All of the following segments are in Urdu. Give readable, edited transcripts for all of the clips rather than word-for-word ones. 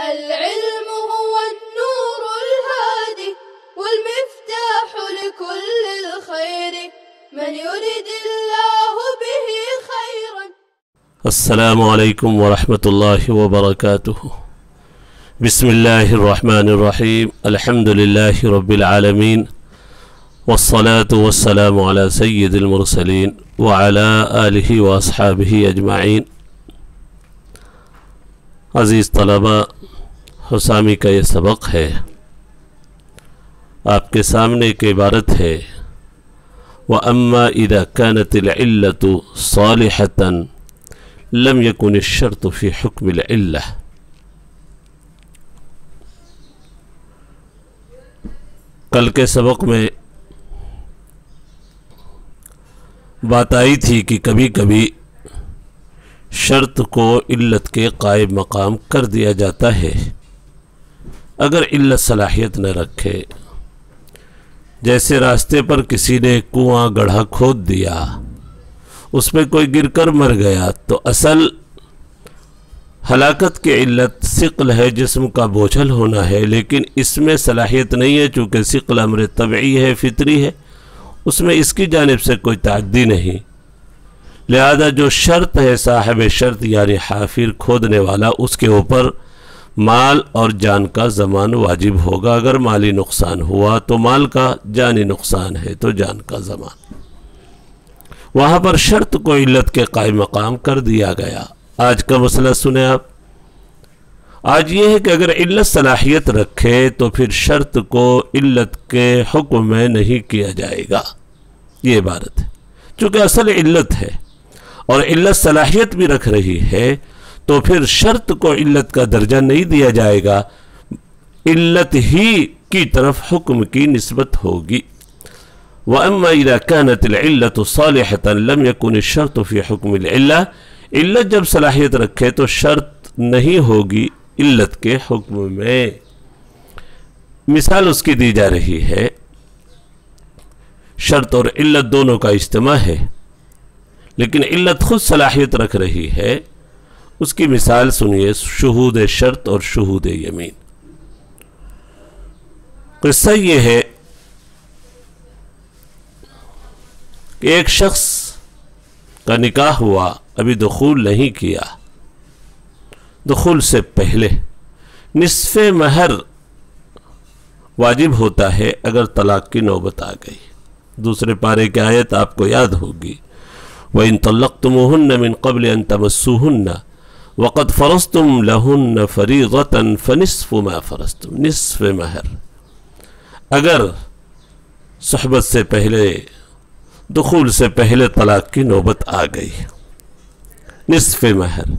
العلم هو النور الهادي والمفتاح لكل الخير من يريد الله به خيرا. السلام علیکم ورحمۃ اللہ وبرکاتہ. بسم اللہ الرحمن الرحیم. الحمد للہ رب العالمین والصلاة والسلام على سید المرسلین وعلى آلہ واصحابہ اجمعین. عزیز طلبہ، حسامی کا یہ سبق ہے. آپ کے سامنے ایک عبارت ہے وَأَمَّا إِذَا كَانَتِ الْعِلَّةُ صَالِحَةً لَمْ يَكُنِ الشَّرْطُ فِي حُكْمِ الْعِلَّةِ. کل کے سبق میں بات آئی تھی کہ کبھی کبھی شرط کو علت کے قائم مقام کر دیا جاتا ہے اگر علت صلاحیت نہ رکھے. جیسے راستے پر کسی نے کنواں گڑھا کھود دیا، اس میں کوئی گر کر مر گیا تو اصل ہلاکت کی علت ثقل ہے، جسم کا بوجھل ہونا ہے، لیکن اس میں صلاحیت نہیں ہے چونکہ ثقل امر طبعی ہے، فطری ہے، اس میں اس کی جانب سے کوئی تعدی نہیں. لہذا جو شرط ہے صاحب شرط یعنی حافر کھودنے والا، اس کے اوپر مال اور جان کا ضمان واجب ہوگا. اگر مالی نقصان ہوا تو مال کا، جانی نقصان ہے تو جان کا ضمان. وہاں پر شرط کو علت کے قائم مقام کر دیا گیا. آج کا مسئلہ سنیں آپ. آج یہ ہے کہ اگر علت صلاحیت رکھے تو پھر شرط کو علت کے حکم میں نہیں کیا جائے گا. یہ عبارت ہے. چونکہ اصل علت ہے اور علت صلاحیت بھی رکھ رہی ہے تو پھر شرط کو علت کا درجہ نہیں دیا جائے گا، علت ہی کی طرف حکم کی نسبت ہوگی. وَأَمَّا إِذَا كَانَتِ الْعِلَّةُ صَالِحَةً لَمْ يَكُنِ الشَّرْطُ فِي حُكْمِ الْعِلَّةِ. علت جب صلاحیت رکھے تو شرط نہیں ہوگی علت کے حکم میں. مثال اس کی دی جا رہی ہے، شرط اور علت دونوں کا اجتماع ہے لیکن علت خود صلاحیت رکھ رہی ہے. اس کی مثال سنیے، شہود شرط اور شہود یمین. قصہ یہ ہے کہ ایک شخص کا نکاح ہوا، ابھی دخول نہیں کیا. دخول سے پہلے نصف مہر واجب ہوتا ہے اگر طلاق کی نوبت آ گئی. دوسرے پارے کی آیت آپ کو یاد ہوگی، وَإِن طَلَّقْتُمُوهُنَّ مِن قَبْلِ أَن تَمَسُّوهُنَّ وَقَدْ فَرَضْتُمْ لَهُنَّ فَرِيضَةً فَنِصْفُ مَا فَرَضْتُمْ. نصف مہر اگر صحبت سے پہلے، دخول سے پہلے طلاق کی نوبت آ گئی، نصف مہر.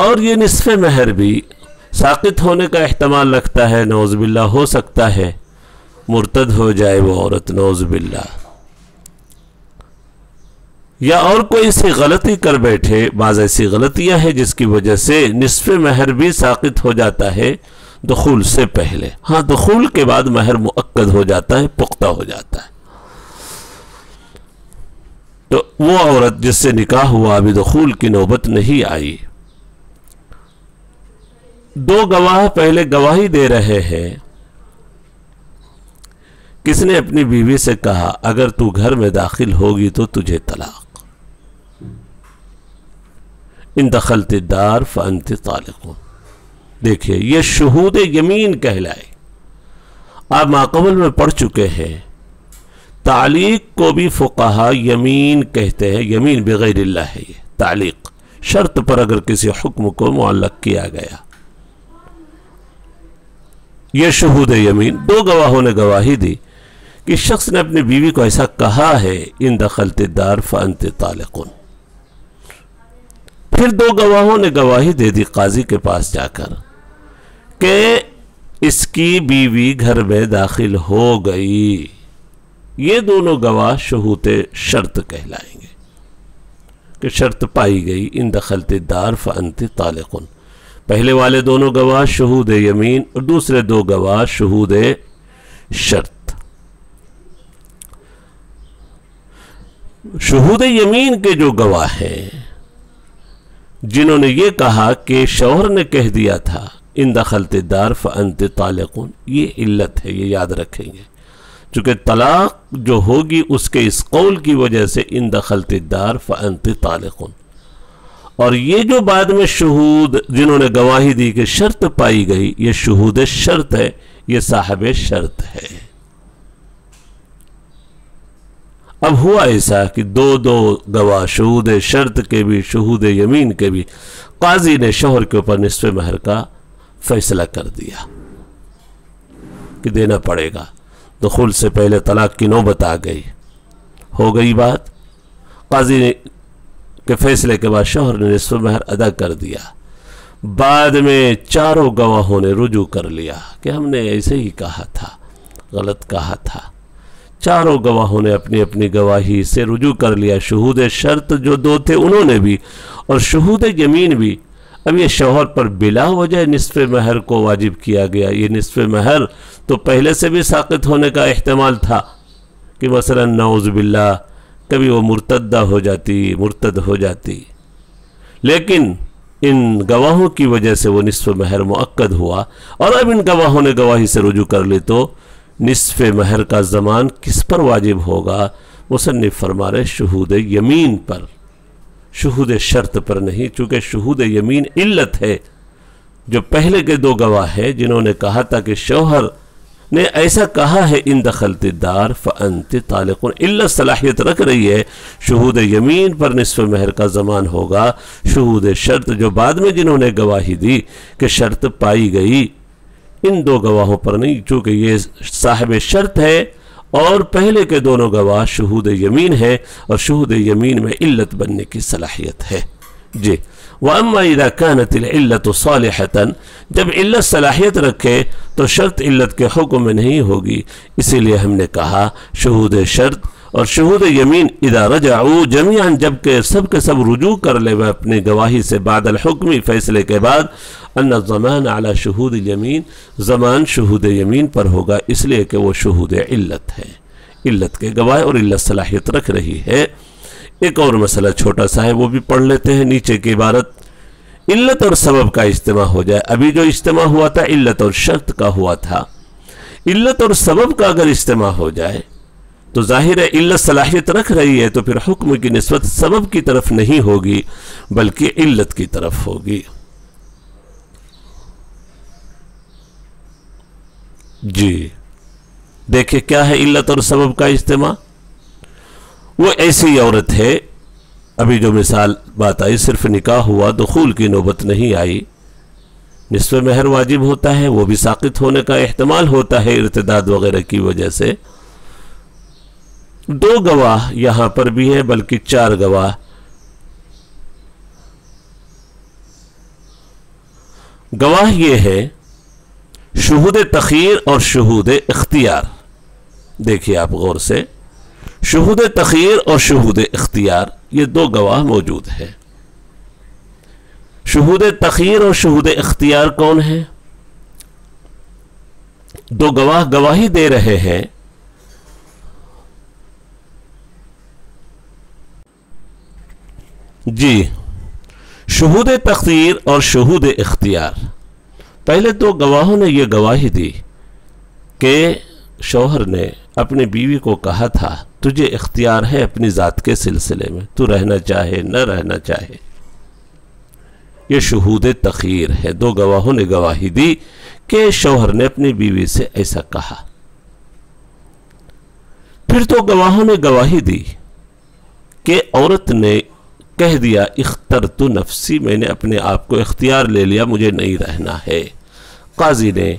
اور یہ نصف مہر بھی ساقط ہونے کا احتمال رکھتا ہے. نعوذ باللہ ہو سکتا ہے مرتد ہو جائے وہ عورت، نعوذ باللہ، یا اور کوئی سی غلطی کر بیٹھے. بعض ایسی غلطیاں ہیں جس کی وجہ سے نصف مہر بھی ساقط ہو جاتا ہے دخول سے پہلے. ہاں، دخول کے بعد مہر مؤکد ہو جاتا ہے، پختہ ہو جاتا ہے. تو وہ عورت جس سے نکاح ہوا، ابھی دخول کی نوبت نہیں آئی، دو گواہ پہلے گواہی دے رہے ہیں. کس نے اپنی بیوی سے کہا اگر تو گھر میں داخل ہوگی تو تجھے طلاق. ان دخلت الدار فانت طالق. دیکھیے، یہ شہود یمین کہلائے. آپ ماقبل میں پڑھ چکے ہیں، تعلیق کو بھی فقہا یمین کہتے ہیں. یمین بغیر اللہ ہے یہ تعلیق، شرط پر اگر کسی حکم کو معلق کیا گیا. یہ شہود یمین، دو گواہوں نے گواہی دی کہ شخص نے اپنی بیوی کو ایسا کہا ہے، ان دخلت الدار فانت طالق. پھر دو گواہوں نے گواہی دے دی قاضی کے پاس جا کر کہ اس کی بیوی گھر میں داخل ہو گئی. یہ دونوں گواہ شہود شرط کہلائیں گے کہ شرط پائی گئی، ان دخلت الدار فانت طالق. پہلے والے دونوں گواہ شہود یمین اور دوسرے دو گواہ شہود شرط. شہود یمین کے جو گواہ ہیں، جنہوں نے یہ کہا کہ شوہر نے کہہ دیا تھا ان دخلت الدار فانت طالقون، یہ علت ہے، یہ یاد رکھیں گے، چونکہ طلاق جو ہوگی اس کے اس قول کی وجہ سے ان دخلت الدار فانت طالقون۔ اور یہ جو بعد میں شہود جنہوں نے گواہی دی کہ شرط پائی گئی، یہ شہود شرط ہے، یہ صاحب شرط ہے۔ اب ہوا ایسا کہ دو گواہ، شہود شرط کے بھی شہود یمین کے بھی، قاضی نے شوہر کے اوپر نصف مہر کا فیصلہ کر دیا کہ دینا پڑے گا۔ دخول سے پہلے طلاق کی نوبت آ گئی، ہو گئی بات، قاضی کے فیصلے کے بعد شوہر نے نصف مہر ادا کر دیا۔ بعد میں چاروں گواہوں نے رجوع کر لیا کہ ہم نے ایسے ہی کہا تھا، غلط کہا تھا۔ چاروں گواہوں نے اپنی اپنی گواہی سے رجوع کر لیا، شہود شرط جو دو تھے انہوں نے بھی اور شہود یمین بھی۔ اب یہ شوہر پر بلا وجہ نصف مہر کو واجب کیا گیا۔ یہ نصف مہر تو پہلے سے بھی ساقط ہونے کا احتمال تھا کہ مثلا نعوذ باللہ کبھی وہ مرتدہ ہو جاتی، مرتد ہو جاتی، لیکن ان گواہوں کی وجہ سے وہ نصف مہر مؤکد ہوا۔ اور اب ان گواہوں نے گواہی سے رجوع کر لی تو نصف مہر کا زمان کس پر واجب ہوگا؟ مصنف فرما رہے شہود یمین پر، شہود شرط پر نہیں، چونکہ شہود یمین علت ہے۔ جو پہلے کے دو گواہ ہیں جنہوں نے کہا تھا کہ شوہر نے ایسا کہا ہے ان دخلت الدار فانت طالقون، علت صلاحیت رکھ رہی ہے، شہود یمین پر نصف مہر کا زمان ہوگا۔ شہود شرط جو بعد میں جنہوں نے گواہی دی کہ شرط پائی گئی، ان دو گواہوں پر نہیں، چونکہ یہ صاحب شرط ہے اور پہلے کے دونوں گواہ شہود یمین ہے، اور شہود یمین میں علت بننے کی صلاحیت ہے۔ جی وَأَمَّا إِذَا كَانَتِ الْعِلَّةُ صَالِحَةً، جب علت صلاحیت رکھے تو شرط علت کے حکم میں نہیں ہوگی، اسی لیے ہم نے کہا شہود شرط اور شہود یمین اذا رجعوا جميعاً، جب کہ سب کے سب رجوع کر لے وہ اپنی گواہی سے بعد الحکمی، فیصلے کے بعد، ان الزمان علی شہود الیمین، زمان شہود یمین پر ہوگا، اس لیے کہ وہ شہود علت ہے، علت کے گواہ اور علت صلاحیت رکھ رہی ہے۔ ایک اور مسئلہ چھوٹا سا ہے، وہ بھی پڑھ لیتے ہیں، نیچے کی عبارت، علت اور سبب کا اجتماع ہو جائے۔ ابھی جو اجتماع ہوا تھا علت اور شرط کا ہوا تھا، علت اور سبب کا اگر اجتماع ہو جائے تو ظاہر ہے علت صلاحیت رکھ رہی ہے، تو پھر حکم کی نسبت سبب کی طرف نہیں ہوگی بلکہ علت کی طرف ہوگی۔ جی دیکھیں کیا ہے علت اور سبب کا اجتماع؟ وہ ایسی عورت ہے، ابھی جو مثال بات آئی، صرف نکاح ہوا، دخول کی نوبت نہیں آئی، نصف مہر واجب ہوتا ہے، وہ بھی ساقط ہونے کا احتمال ہوتا ہے ارتداد وغیرہ کی وجہ سے۔ دو گواہ یہاں پر بھی ہے، بلکہ چار گواہ۔ گواہ یہ ہے شہود تخیر اور شہود اختیار۔ دیکھیے آپ غور سے، شہود تخیر اور شہود اختیار، یہ دو گواہ موجود ہیں۔ شہود تخیر اور شہود اختیار کون ہیں؟ دو گواہ گواہی دے رہے ہیں، جی شہود تخیر اور شہود اختیار۔ پہلے دو گواہوں نے یہ گواہی دی کہ شوہر نے اپنی بیوی کو کہا تھا تجھے اختیار ہے اپنی ذات کے سلسلے میں، تو رہنا چاہے نہ رہنا چاہے۔ یہ شہود تخیر ہے، دو گواہوں نے گواہی دی کہ شوہر نے اپنی بیوی سے ایسا کہا۔ پھر دو گواہوں نے گواہی دی کہ عورت نے کہہ دیا اخترت نفسی، میں نے اپنے آپ کو اختیار لے لیا، مجھے نہیں رہنا ہے۔ قاضی نے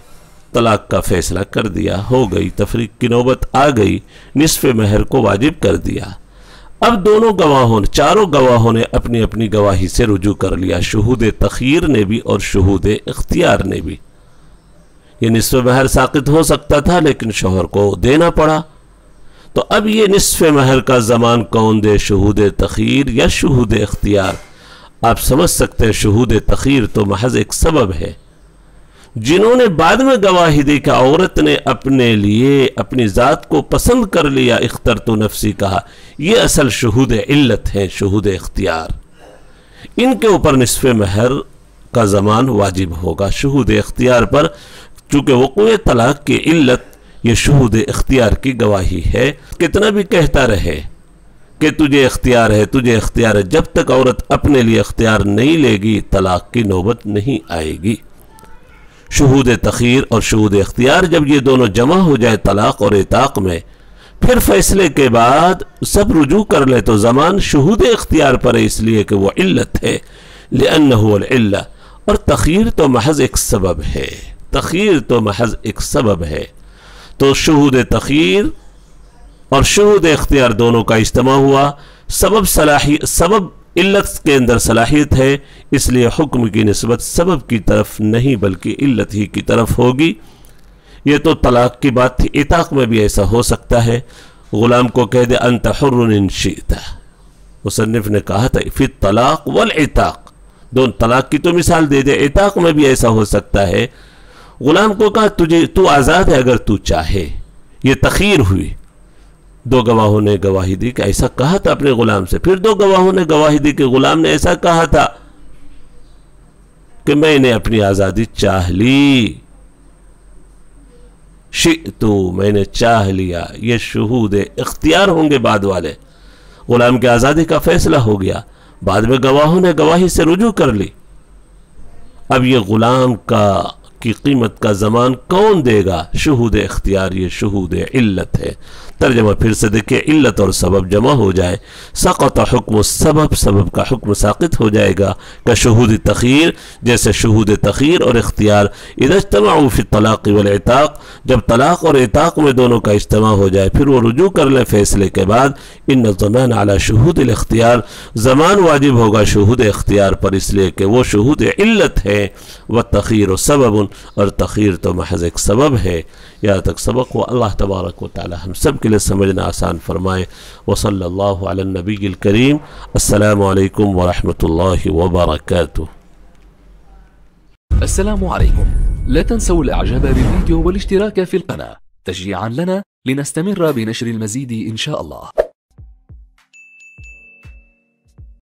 طلاق کا فیصلہ کر دیا، ہو گئی، تفریق کی نوبت آ گئی، نصف مہر کو واجب کر دیا۔ اب دونوں گواہوں نے، چاروں گواہوں نے اپنی اپنی گواہی سے رجوع کر لیا، شہود تخیر نے بھی اور شہود اختیار نے بھی۔ یہ نصف مہر ساقط ہو سکتا تھا لیکن شوہر کو دینا پڑا، تو اب یہ نصف مہر کا زمان کون دے، شہود تخیر یا شہود اختیار؟ آپ سمجھ سکتے ہیں شہود تخیر تو محض ایک سبب ہے۔ جنہوں نے بعد میں گواہی دی کہ عورت نے اپنے لیے اپنی ذات کو پسند کر لیا، اخترت نفسی کہا، یہ اصل شہود علت ہیں، شہود اختیار۔ ان کے اوپر نصف مہر کا زمان واجب ہوگا شہود اختیار پر، چونکہ وقوع طلاق کی علت یہ شہود اختیار کی گواہی ہے۔ کتنا بھی کہتا رہے کہ تجھے اختیار ہے تجھے اختیار ہے، جب تک عورت اپنے لیے اختیار نہیں لے گی طلاق کی نوبت نہیں آئے گی۔ شہود تخیر اور شہود اختیار جب یہ دونوں جمع ہو جائے طلاق اور عتاق میں، پھر فیصلے کے بعد سب رجوع کر لے تو زمان شہود اختیار پر ہے، اس لیے کہ وہ علت ہے، لأنه العلہ۔ اور تخیر تو محض ایک سبب ہے، تخیر تو محض ایک سبب ہے۔ تو شہود تخیر اور شہود اختیار دونوں کا اجتماع ہوا، سبب علت کے اندر صلاحیت ہے، اس لیے حکم کی نسبت سبب کی طرف نہیں بلکہ علت ہی کی طرف ہوگی۔ یہ تو طلاق کی بات تھی، عتاق میں بھی ایسا ہو سکتا ہے۔ غلام کو کہہ دے انت حر ان شئت، مصنف نے کہا تھا فی الطلاق والعتاق، دون طلاق کی تو مثال دے دے، عتاق میں بھی ایسا ہو سکتا ہے۔ غلام کو کہا تو آزاد ہے اگر تو چاہے، یہ تخیر ہوئی۔ دو گواہوں نے گواہی دی کہ ایسا کہا تھا اپنے غلام سے، پھر دو گواہوں نے گواہی دی کہ غلام نے ایسا کہا تھا کہ میں نے اپنی آزادی چاہ لی، شئتو میں نے چاہ لیا۔ یہ شہود اختیار ہوں گے بعد والے، غلام کی آزادی کا فیصلہ ہو گیا، بعد میں گواہوں نے گواہی سے رجوع کر لی۔ اب یہ غلام کی قیمت کا زمان کون دے گا؟ شہود اختیار، یہ شہود علت ہے۔ ترجمہ پھر سے دیکھیں، علت اور سبب جمع ہو جائے، سقط حکم السبب، سبب کا حکم ساقط ہو جائے گا، کہ شہود تخیر، جیسے شہود تخیر اور اختیار اذا اجتمعوا فی الطلاق والعتاق، جب طلاق اور عتاق میں دونوں کا اجتماع ہو جائے پھر وہ رجوع کر لیں فیصلے کے بعد، ان الضمان علی شہود الاختیار، زمان واجب ہوگا شہود اختیار پر، اس لیے کہ وہ شہود علت ہے، والتخیر سبب، اور تخیر تو محض ایک سبب ہے۔ یہاں تک سبق، وہ اللہ تبارک و تعالی ہم سب کے لیے سمجھنا آسان فرمائے۔ وصلی اللہ علی النبی الکریم۔ السلام علیکم ورحمۃ اللہ وبرکاتہ۔ السلام عليكم، لا تنسوا الاعجاب بالفيديو والاشتراك في القناة تشجيعا لنا لنستمر بنشر المزيد إن شاء الله.